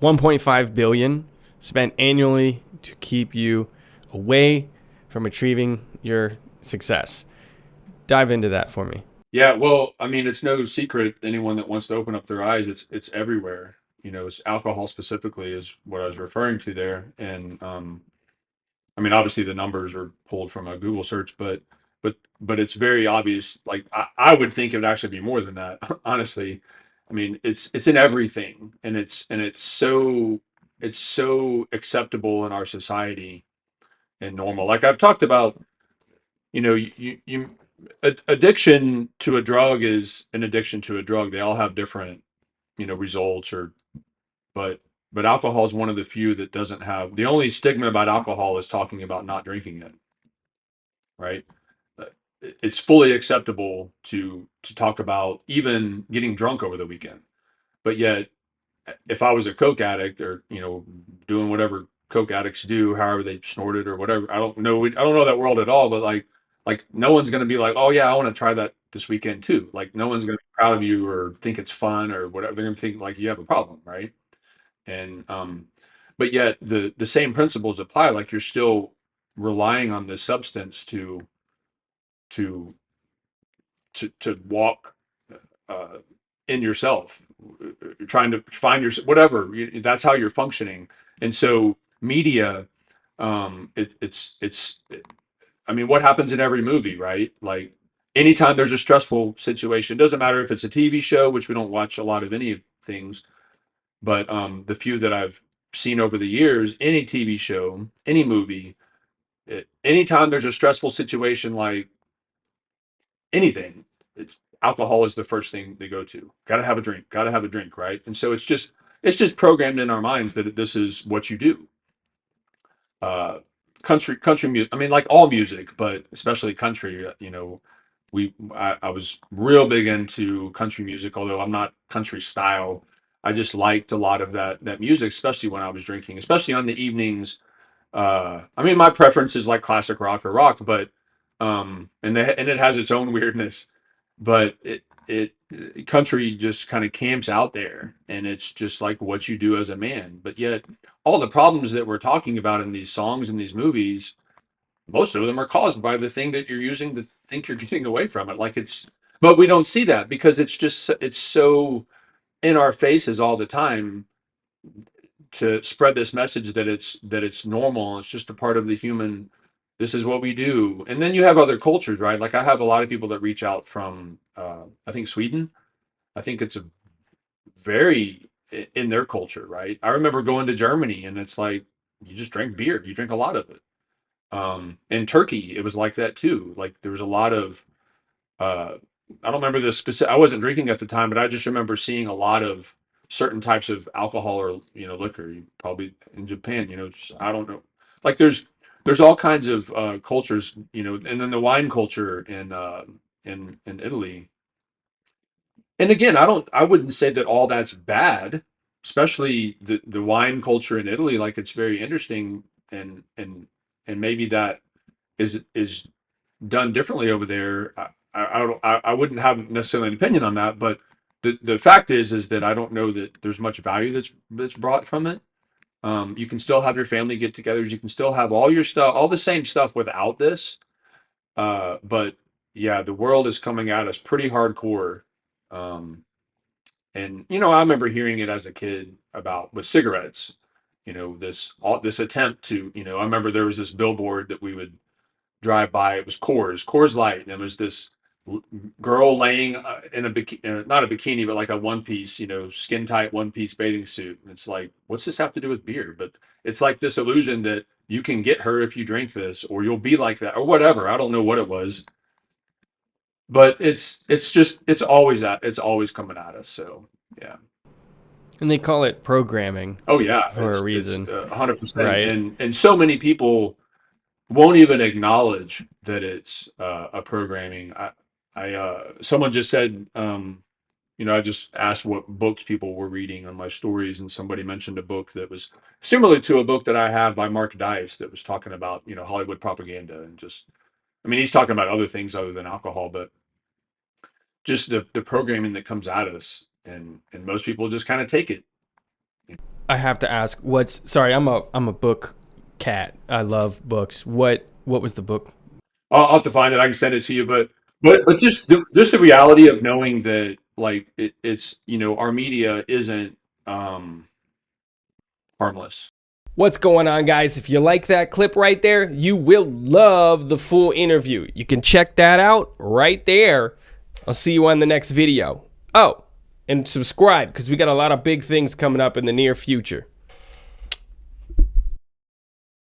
1.5 billion spent annually to keep you away from achieving your success. Dive into that for me. Yeah, well, I mean, it's no secret, anyone that wants to open up their eyes, it's everywhere. It's alcohol specifically is what I was referring to there. And I mean, obviously the numbers are pulled from a Google search, but it's very obvious. Like I would think it would actually be more than that, honestly. I mean, it's in everything, and it's so acceptable in our society and normal. Like I've talked about, addiction to a drug is an addiction to a drug. They all have different, results, but but alcohol is one of the few that doesn't have. The only stigma about alcohol is talking about not drinking it, right? Uh, It's fully acceptable to talk about even getting drunk over the weekend. But yet, if I was a coke addict, or doing whatever coke addicts do, however they snort it or whatever, I don't know. I don't know that world at all. But like no one's going to be like, oh yeah, I want to try that this weekend too. Like no one's going to be proud of you or think it's fun or whatever. They're going to think like you have a problem, right? And but yet the same principles apply. Like you're still relying on this substance to to walk uh, in yourself. You're trying to find your whatever. That's how you're functioning. And so media, I mean, what happens in every movie, right? Like anytime there's a stressful situation, doesn't matter if it's a TV show, which we don't watch a lot of any things, but the few that I've seen over the years, any TV show, any movie, anytime there's a stressful situation, like anything, it's, alcohol is the first thing they go to. Got to have a drink. Got to have a drink, right? And so it's just programmed in our minds that this is what you do. Uh, country music. I mean, like all music, but especially country. I was real big into country music, although I'm not country style. I just liked a lot of that music, especially when I was drinking, especially on the evenings. I mean, my preference is like classic rock or rock, but and it has its own weirdness, but country just kind of camps out there, and it's just like what you do as a man. But yet, all the problems that we're talking about in these songs and these movies, most of them are caused by the thing that you're using to think you're getting away from it. But we don't see that because it's so in our faces all the time to spread this message that it's normal. It's just a part of the human. This is what we do. And then you have other cultures, right? Like I have a lot of people that reach out from, I think Sweden. I think it's a very in their culture, right? I remember going to Germany, and it's like you just drink beer. You drink a lot of it. In Turkey, it was like that too. Like there was a lot of, uh, I don't remember the specific. I wasn't drinking at the time, but I just remember seeing a lot of certain types of alcohol or liquor. Probably in Japan, I don't know. Like there's all kinds of cultures, and then the wine culture in Italy. And again, I wouldn't say that all that's bad, especially the wine culture in Italy. Like it's very interesting, and maybe that is done differently over there. I wouldn't have necessarily an opinion on that, but the fact is that I don't know that there's much value that's brought from it. You can still have your family get-togethers. You can still have all your stuff, all the same stuff without this. But yeah, the world is coming at us pretty hardcore. Um, and I remember hearing it as a kid about with cigarettes. This attempt to, I remember there was this billboard that we would drive by. It was Coors Light, and it was this girl laying in a not a bikini, but like a one piece, skin tight one piece bathing suit. And it's like, what's this have to do with beer? But it's like this illusion that you can get her if you drink this, or you'll be like that, or whatever. I don't know what it was, but it's always coming at us. So yeah. And they call it programming Oh yeah, for a it's reason, 100%, right? and so many people won't even acknowledge that it's a programming. Someone just said, I just asked what books people were reading on my stories, and somebody mentioned a book that was similar to a book that I have by Mark Dice that was talking about, Hollywood propaganda and just, I mean, he's talking about other things other than alcohol, but just the programming that comes at us, and most people just kind of take it. I have to ask, sorry, I'm a book cat. I love books. What was the book? I'll have to find it. I can send it to you, but just the reality of knowing that like it's our media isn't um, harmless. What's going on, guys? If you like that clip right there, you will love the full interview. You can check that out right there. I'll see you on the next video. Oh, and subscribe because we got a lot of big things coming up in the near future.